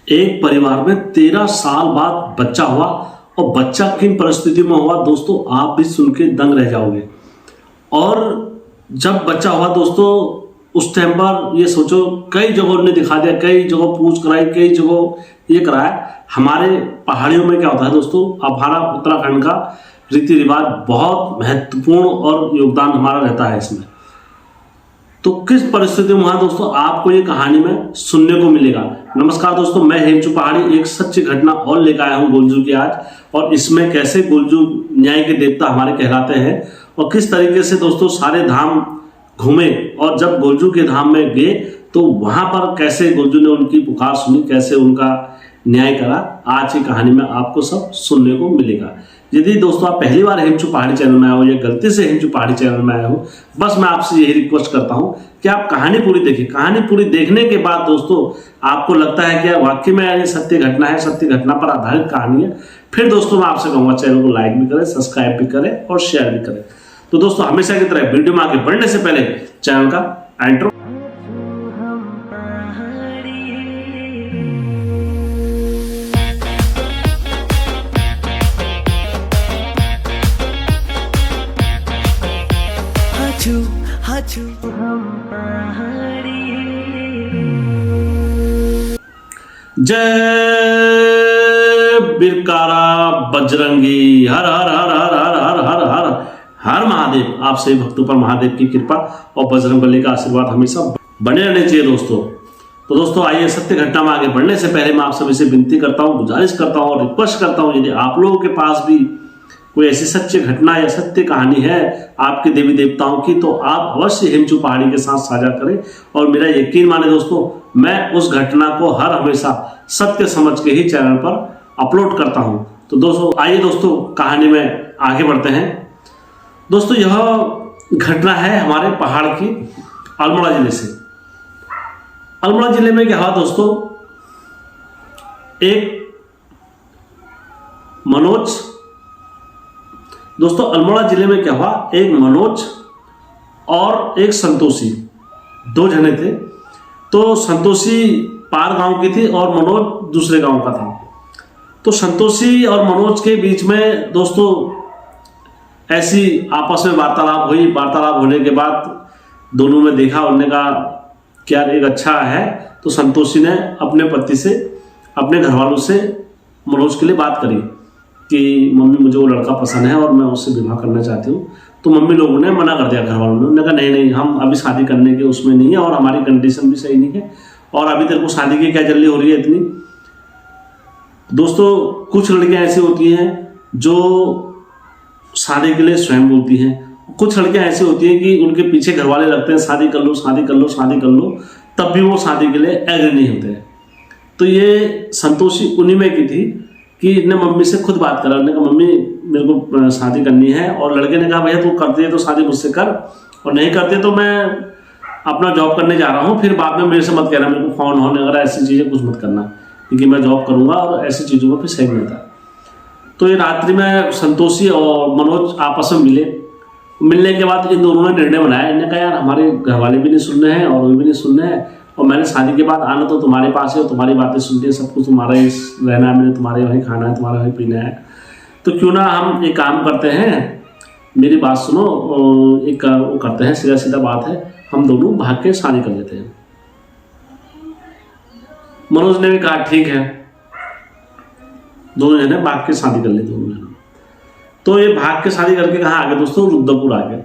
एक परिवार में 13 साल बाद बच्चा हुआ और बच्चा किन परिस्थिति में हुआ दोस्तों आप भी सुन के दंग रह जाओगे। और जब बच्चा हुआ दोस्तों उस टाइम पर ये सोचो कई जगहों ने दिखा दिया, कई जगह पूछ कराई, कई जगह ये कराया। हमारे पहाड़ियों में क्या होता है दोस्तों, हमारा उत्तराखंड का रीति रिवाज बहुत महत्वपूर्ण और योगदान हमारा रहता है इसमें। तो किस परिस्थिति में हुआ दोस्तों आपको ये कहानी में सुनने को मिलेगा। नमस्कार दोस्तों, मैं हेमचू पहाड़ी एक सच्ची घटना और लेकर आया हूँ गोलजू की आज, और इसमें कैसे गोलजू न्याय के देवता हमारे कहलाते हैं और किस तरीके से दोस्तों सारे धाम घूमे और जब गोलजू के धाम में गए तो वहां पर कैसे गोलजू ने उनकी पुकार सुनी, कैसे उनका न्याय करा। आज की कहानी में आपको सब सुनने को मिलेगा। यदि दोस्तों आप पहली बार हेमचू पहाड़ी चैनल में आए हो या गलती से हेमचू पहाड़ी चैनल में आए हो, बस मैं आपसे यही रिक्वेस्ट करता हूं कि आप कहानी पूरी देखिए। कहानी पूरी देखने के बाद दोस्तों आपको लगता है कि यार वाकई में ये सत्य घटना है, सत्य घटना पर आधारित कहानी है, फिर दोस्तों मैं आपसे कहूंगा चैनल को लाइक भी करें, सब्सक्राइब भी करें और शेयर भी करें। तो दोस्तों हमेशा की तरह वीडियो में आगे बढ़ने से पहले चैनल का इंट्रो। जय बिरकारा बजरंगी, हर हर हर हर हर हर हर हर हर महादेव। आप सभी भक्तों पर महादेव की कृपा और बजरंगबली का आशीर्वाद हमेशा बने रहने चाहिए दोस्तों। तो दोस्तों आइए सत्य घटना में आगे बढ़ने से पहले मैं आप सभी से विनती करता हूँ, गुजारिश करता हूँ और रिक्वेस्ट करता हूँ, यदि आप लोगों के पास भी कोई ऐसी सच्ची घटना या सत्य कहानी है आपके देवी देवताओं की, तो आप अवश्य हेमचू पहाड़ी के साथ साझा करें। और मेरा यकीन माने दोस्तों, मैं उस घटना को हर हमेशा सत्य समझ के ही चैनल पर अपलोड करता हूं। तो दोस्तों आइए दोस्तों कहानी में आगे बढ़ते हैं। दोस्तों यह घटना है हमारे पहाड़ की अल्मोड़ा जिले से। अल्मोड़ा जिले में क्या हुआ दोस्तों, एक मनोज, दोस्तों अल्मोड़ा जिले में क्या हुआ, एक मनोज और एक संतोषी, दो जने थे। तो संतोषी पार गांव की थी और मनोज दूसरे गांव का था। तो संतोषी और मनोज के बीच में दोस्तों ऐसी आपस में वार्तालाप हुई। वार्तालाप होने के बाद दोनों में देखा, उन्होंने कहा क्या एक अच्छा है। तो संतोषी ने अपने पति से, अपने घर वालों से मनोज के लिए बात करी कि मम्मी मुझे वो लड़का पसंद है और मैं उससे विवाह करना चाहती हूँ। तो मम्मी लोगों ने मना कर दिया, घर वालों ने। उन्होंने कहा नहीं नहीं, हम अभी शादी करने के उसमें नहीं है और हमारी कंडीशन भी सही नहीं है और अभी तेरे को शादी की क्या जल्दी हो रही है इतनी। दोस्तों कुछ लड़कियां ऐसी होती हैं जो शादी के लिए स्वयं बोलती हैं, कुछ लड़कियां ऐसी होती हैं कि उनके पीछे घर वाले लगते हैं शादी कर लो शादी कर लो शादी कर लो, तब भी वो शादी के लिए एग्री नहीं होते हैं। तो ये संतोषी उन्हीं में की थी कि इसने मम्मी से खुद बात करा। उन्होंने कहा मम्मी मेरे को शादी करनी है, और लड़के ने कहा भैया तू करती है तो शादी मुझसे कर, और नहीं करते तो मैं अपना जॉब करने जा रहा हूँ, फिर बाद में मेरे से मत कहना, मेरे को फोन होने वगैरह ऐसी चीज़ें कुछ मत करना, क्योंकि मैं जॉब करूँगा और ऐसी चीज़ों को फिर सही नहीं था। तो ये रात्रि में संतोषी और मनोज आपस में मिले। मिलने के बाद इन दोनों ने निर्णय बनाया। इन्होंने कहा यार हमारे घर वाले भी नहीं सुन रहे हैं और वो भी नहीं सुन रहे हैं, और मैंने शादी के बाद आना तो तुम्हारे पास है और तुम्हारी बातें सुनती है, सब कुछ तुम्हारा ही रहना है, मैंने तुम्हारे वहीं खाना है, तुम्हारा वहीं पीना है। तो क्यों ना हम एक काम करते हैं, मेरी बात सुनो, एक वो करते हैं, सीधा सीधा बात है, हम दोनों भाग के शादी कर लेते हैं। मनोज ने भी कहा ठीक है। दोनों जने भाग के शादी कर लेते दोनों जने। तो ये भाग के शादी करके कहाँ आ गए दोस्तों, रुद्रपुर आ गए।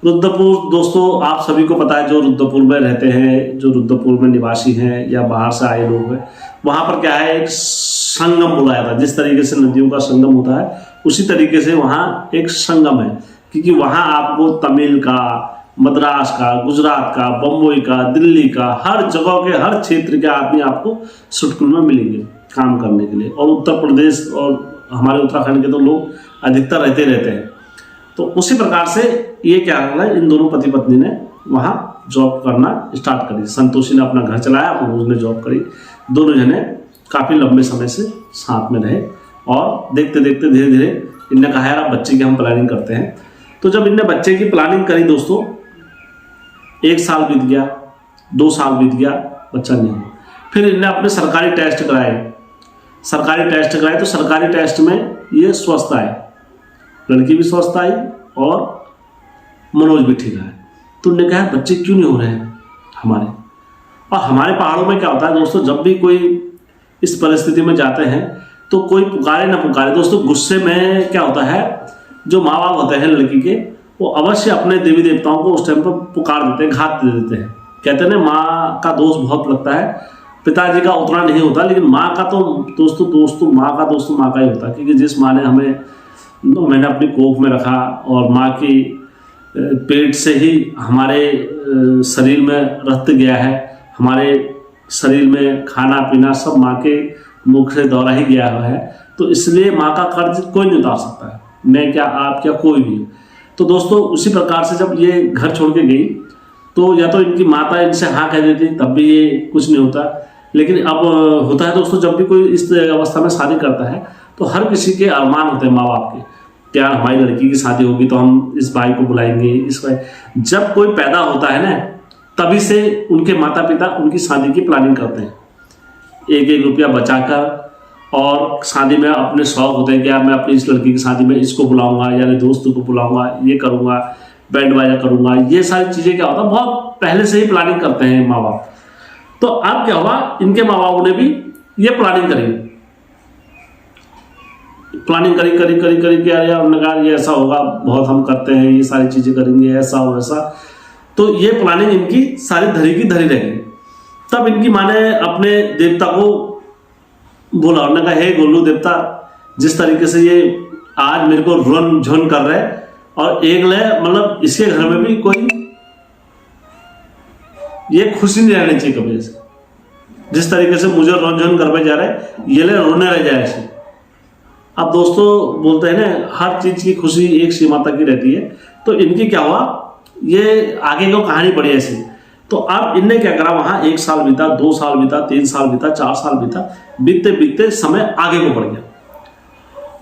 रुद्रपुर दोस्तों आप सभी को पता है, जो रुद्रपुर में रहते हैं, जो रुद्रपुर में निवासी हैं या बाहर से आए लोग हैं, वहाँ पर क्या है एक संगम बुलाया था। जिस तरीके से नदियों का संगम होता है उसी तरीके से वहाँ एक संगम है, क्योंकि वहाँ आपको तमिल का, मद्रास का, गुजरात का, बम्बई का, दिल्ली का, हर जगह के हर क्षेत्र के आदमी आपको सुटकुल में मिलेंगे काम करने के लिए। और उत्तर प्रदेश और हमारे उत्तराखंड के तो लोग अधिकतर रहते हैं। तो उसी प्रकार से ये क्या करना है, इन दोनों पति पत्नी ने वहाँ जॉब करना स्टार्ट करी। संतोषी ने अपना घर चलाया, मनोज ने जॉब करी। दोनों जने काफ़ी लंबे समय से साथ में रहे और देखते देखते धीरे धीरे इनने कहा यार अब बच्चे की हम प्लानिंग करते हैं। तो जब इनने बच्चे की प्लानिंग करी दोस्तों, 1 साल बीत गया, 2 साल बीत गया, बच्चा नहीं हुआ। फिर इनने अपने सरकारी टेस्ट कराए, तो सरकारी टेस्ट में ये स्वस्थ आए, लड़की भी स्वस्थ आई और मनोज भी ठीक है। तो उन्होंने कहा बच्चे क्यों नहीं हो रहे हैं हमारे। और हमारे पहाड़ों में क्या होता है दोस्तों, जब भी कोई इस परिस्थिति में जाते हैं तो कोई पुकारे ना पुकारे दोस्तों, गुस्से में क्या होता है, जो माँ बाप होते हैं लड़की के, वो अवश्य अपने देवी देवताओं को उस टाइम पर पुकार देते हैं, घात दे देते हैं। कहते हैं ना, माँ का दोष बहुत लगता है, पिताजी का उतना नहीं होता, लेकिन माँ का तो दोस्तों माँ का दोस्त माँ का ही होता है। क्योंकि जिस माँ ने हमें 9 महीने अपनी कोख में रखा और माँ की पेट से ही हमारे शरीर में रक्त गया है, हमारे शरीर में खाना पीना सब माँ के मुख से दौरा ही गया हुआ है, तो इसलिए माँ का कर्ज कोई नहीं उतार सकता है, मैं क्या आप क्या कोई भी। तो दोस्तों उसी प्रकार से जब ये घर छोड़ के गई तो या तो इनकी माता इनसे हाँ कह देती, तब भी ये कुछ नहीं होता। लेकिन अब होता है दोस्तों, जब भी कोई इस अवस्था में शादी करता है तो हर किसी के अरमान होते हैं माँ बाप के, क्या हमारी लड़की की शादी होगी तो हम इस भाई को बुलाएंगे, इस भाई। जब कोई पैदा होता है ना, तभी से उनके माता पिता उनकी शादी की प्लानिंग करते हैं, 1-1 रुपया बचाकर। और शादी में अपने शौक होते हैं कि यार मैं अपनी इस लड़की की शादी में इसको बुलाऊंगा, यानी दोस्त को बुलाऊंगा, ये करूंगा, बैंड बाजा करूंगा, ये सारी चीजें क्या होता है बहुत पहले से ही प्लानिंग करते हैं माँ बाप। तो अब क्या हुआ, इनके माँ बापों ने भी ये प्लानिंग करी कि यार उन्होंने कहा ये ऐसा होगा, बहुत हम करते हैं, ये सारी चीजें करेंगे, ऐसा हो वैसा। तो ये प्लानिंग इनकी सारी धरी की धरी रहेगी। तब इनकी माँ ने अपने देवता को बोला, उन्होंने कहा हे गोलू देवता, जिस तरीके से ये आज मेरे को रन झन कर रहे हैं और एक ले मतलब इसके घर में भी कोई ये खुशी नहीं रहनी चाहिए कभी से, जिस तरीके से मुझे रन झन करवे जा रहे हैं ये ले रोने रह जाए ऐसे। अब दोस्तों बोलते हैं ना, हर चीज की खुशी एक सीमा तक ही रहती है। तो इनकी क्या हुआ, ये आगे को कहानी बढ़ी ऐसी। तो अब इनने क्या करा, वहां 1 साल बीता, 2 साल बीता, 3 साल बीता, 4 साल बीता, बीतते बीतते समय आगे को बढ़ गया।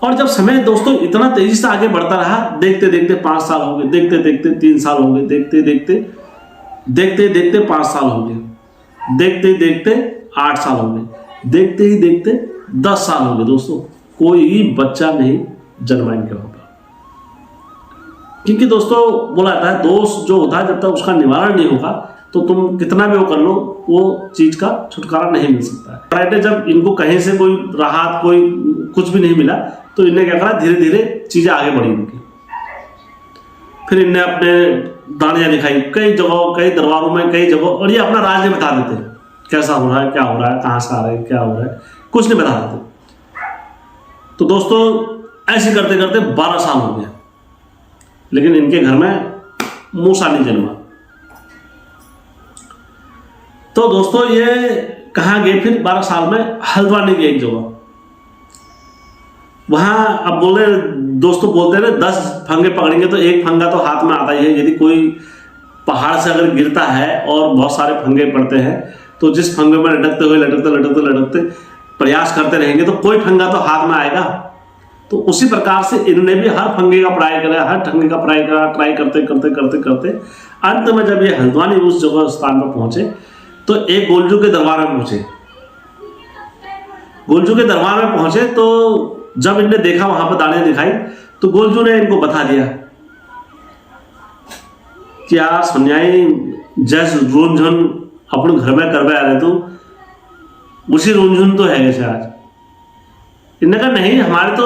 और जब समय दोस्तों इतना तेजी से आगे बढ़ता रहा, देखते देखते 5 साल हो गए, देखते देखते 3 साल हो गए, देखते देखते 5 साल हो गए, देखते देखते 8 साल हो गए, देखते ही देखते 10 साल हो गए। दोस्तों कोई बच्चा नहीं जन्मा इनके वहां पर। क्योंकि दोस्तों बोला जाता है दोष जो होता है जब तक उसका निवारण नहीं होगा तो तुम कितना भी वो कर लो, वो चीज का छुटकारा नहीं मिल सकता है। जब इनको कहीं से कोई राहत, कोई कुछ भी नहीं मिला, तो इन्हें क्या करा, धीरे धीरे चीजें आगे बढ़ी इनकी। फिर इनने अपने दानियां दिखाई कई जगहों, कई दरबारों में, कई जगहों, और ये अपना राज नहीं बता देते, कैसा हो रहा है, क्या हो रहा है, कहाँ से आ रहे हैं, क्या हो रहा है, कुछ नहीं बता देते। तो दोस्तों ऐसे करते करते 12 साल हो गया, लेकिन इनके घर में मूसा नहीं जन्मा। तो दोस्तों ये कहाँ गए फिर 12 साल में, हल्द्वानी की एक जगह। वहां अब बोले दोस्तों, बोलते हैं 10 फंगे पकड़ेंगे तो एक फंगा तो हाथ में आता ही है। यदि कोई पहाड़ से अगर गिरता है और बहुत सारे फंगे पड़ते हैं, तो जिस फंगे में लटकते हुए लटकते प्रयास करते रहेंगे तो कोई फंगा तो हाथ में आएगा। तो उसी प्रकार से इन्होंने भी हर फंगे का ट्राई करा, हर फंगे का ट्राई करते अंत में जब ये हल्द्वानी उस जगह स्थान पर पहुंचे तो एक गोलजू के दरबार में पहुंचे। गोलजू के दरबार में पहुंचे तो जब इनने देखा वहां पर दाने दिखाई, तो गोलजू ने इनको बता दिया कि यार सुन्याई जैस रोनझन अपने घर में करवा रहे तो उसी रोनझन तो है जैसे आज। इन्होंने कहा नहीं, हमारे तो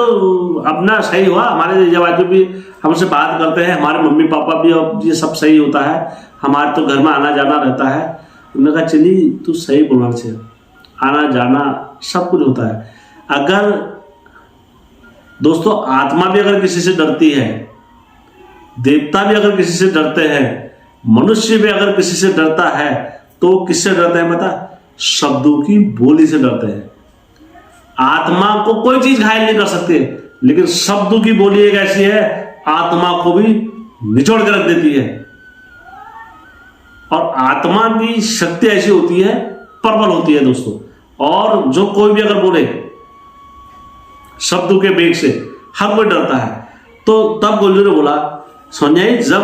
अपना सही हुआ, हमारे जवाजू भी हमसे बात करते हैं, हमारे मम्मी पापा भी, अब ये सब सही होता है, हमारे तो घर में आना जाना रहता है। उन्होंने कहा चली तू सही बोलना चाहिए, आना जाना सब कुछ होता है। अगर दोस्तों आत्मा भी अगर किसी से डरती है, देवता भी अगर किसी से डरते हैं, मनुष्य भी अगर किसी से डरता है, तो किससे डरते हैं पता? शब्दों की बोली से डरते हैं। आत्मा को कोई चीज घायल नहीं कर सकती, लेकिन शब्दों की बोली एक ऐसी है, आत्मा को भी निचोड़ के रख देती है। और आत्मा की शक्ति ऐसी होती है, प्रबल होती है दोस्तों। और जो कोई भी अगर बोले शब्दों के वेग से, हर कोई डरता है। तो तब गोलजू ने बोला सोनिया, जब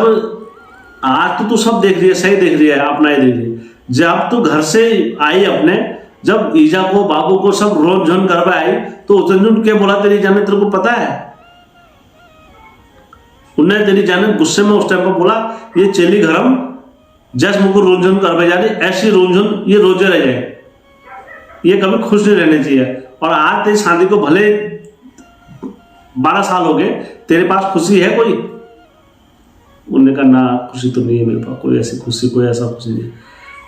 आज तो तू सब देख रही है, सही देख रही है, अपना ही देख रही है, जब तू घर से आई अपने जब ईजा को बाबू को सब रोन झोन करवा आई तो झुनझुन के बोला तेरी जान ने तेरे को पता है, उन्हें तेरी जान ने गुस्से में उस टाइम पर बोला ये चेली घरम जस मुझको रोन झोन करवा जा रही, ऐसी रोन झोन ये रोजे रह जाए, ये कभी खुश नहीं रहने चाहिए। और आज तेरी शादी को भले 12 साल हो गए, तेरे पास खुशी है कोई? उन्होंने कहा ना खुशी तो नहीं है मेरे पास, कोई ऐसी खुशी कोई ऐसा खुशी नहीं।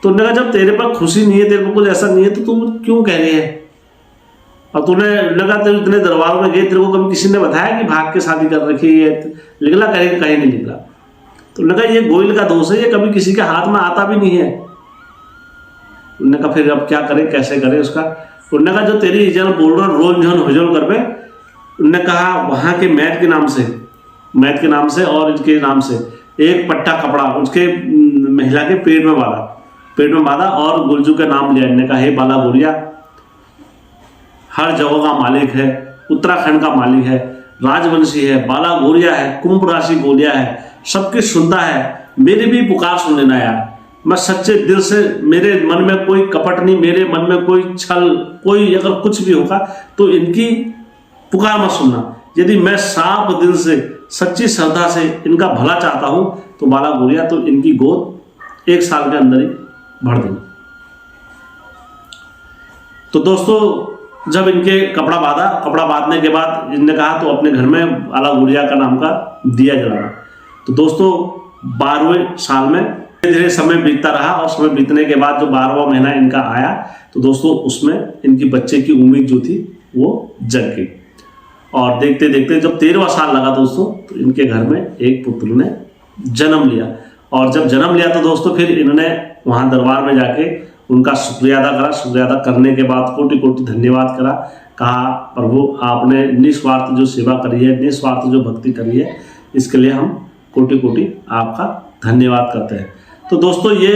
तो उन्होंने कहा जब तेरे पास खुशी नहीं है, तेरे को कुछ ऐसा नहीं है तो तुम क्यों कह रही है? और तूने लगा तेरे इतने दरबारों में गए, तेरे को कभी किसी ने बताया कि भाग के शादी कर रखी है? निकला कहीं कहीं नहीं निकला। तो उन्होंने कहा ये गोइल का दोष है, ये कभी किसी के हाथ में आता भी नहीं है। उन्होंने कहा फिर अब क्या करें, कैसे करें उसका? उन्होंने कहा जो तेरी इजल बोल रहा रोन झोन हजोल कर पे, उन्होंने कहा वहां के मैथ के नाम से और इनके नाम से एक पट्टा कपड़ा उसके महिला के पेट में बांधा और गुलजू का नाम लिया। इन्होंने कहा हे बाला गोरिया, हर जगह का मालिक है, उत्तराखंड का मालिक है, राजवंशी है, बाला गोरिया है, कुंभ राशि गोरिया है, सबकी सुनता है, मेरी भी पुकार सुन लेना यार। मैं सच्चे दिल से, मेरे मन में कोई कपट नहीं, मेरे मन में कोई छल, कोई अगर कुछ भी होगा तो इनकी पुकार मत सुनना। यदि मैं साफ दिल से सच्ची श्रद्धा से इनका भला चाहता हूं तो बाला गोरिया तो इनकी गोद 1 साल के अंदर ही भर देना। तो दोस्तों जब इनके कपड़ा बांधने के बाद इनने कहा तो अपने घर में बाला गोरिया का नाम का दिया जलाना। तो दोस्तों 12वें साल में धीरे धीरे समय बीतता रहा और समय बीतने के बाद जो 12वां महीना इनका आया तो दोस्तों उसमें इनकी बच्चे की उम्मीद जो थी वो जग गई। और देखते देखते जब 13वां साल लगा दोस्तों तो इनके घर में एक पुत्र ने जन्म लिया। और जब जन्म लिया तो दोस्तों फिर इन्होंने वहां दरबार में जाके उनका शुक्रिया अदा करा। शुक्रिया अदा करने के बाद कोटि कोटि धन्यवाद करा। कहा प्रभु आपने निस्वार्थ जो सेवा करी है, निस्वार्थ जो भक्ति करी है, इसके लिए हम कोटि कोटि आपका धन्यवाद करते हैं। तो दोस्तों ये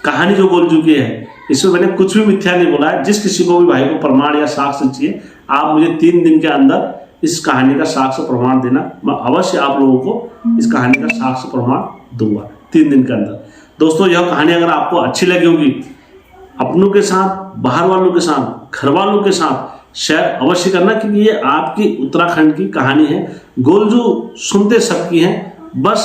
कहानी जो बोल चुकी है इसमें मैंने कुछ भी मिथ्या नहीं बोला है। जिस किसी को भी भाई को प्रमाण या साक्ष्य चाहिए, आप मुझे 3 दिन के अंदर इस कहानी का साक्ष्य प्रमाण देना, मैं अवश्य आप लोगों को इस कहानी का साक्ष्य प्रमाण दूंगा 3 दिन के अंदर। दोस्तों यह कहानी अगर आपको अच्छी लगी होगी, अपनों के साथ, बाहर वालों के साथ, घर वालों के साथ शेयर अवश्य करना, क्योंकि ये आपकी उत्तराखंड की कहानी है। गोलजू सुनते सबकी हैं, बस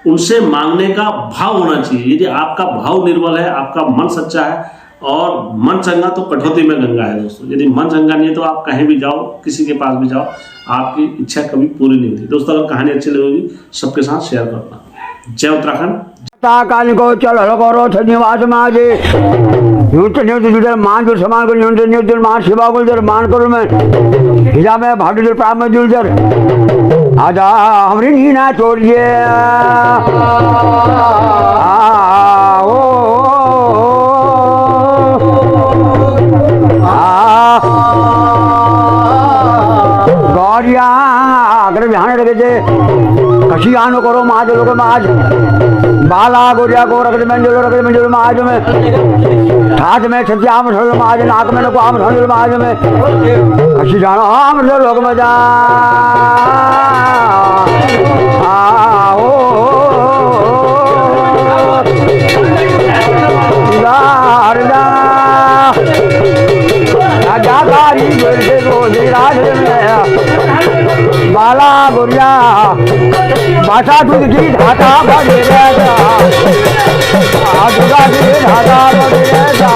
उनसे मांगने का भाव होना चाहिए। यदि आपका भाव निर्बल है, आपका मन सच्चा है, और मन चंगा तो कठौती में गंगा है दोस्तों। यदि मन चंगा नहीं है तो आप कहीं भी जाओ, किसी के पास भी जाओ, आपकी इच्छा कभी पूरी नहीं होती। दोस्तों अगर कहानी अच्छी लगेगी सबके साथ शेयर करना। जय उत्तराखंड। काल को चल करो निवास माजे जुड़े मान जो समान को न्यूज मान शिवा को जर मान करो मैं हिजा में भाटी जो प्राप में जुल जर आजा हमरी नीना छोड़िए गौरिया अगर ध्यान रखे जे कशी आनो करो माज लोग माज बाला गोरिया को रख मंजूर माज में ठाठ में छत्याम ढोल माज नाक में नको आम ढोल माज में कशी जानो आम लोग मजा आओ लारदा राजाकारी जैसे गोली राज बाला गोरिया भाषा दूध की ढाका बड़े रहता, दूधा की ढाका बड़े रहता।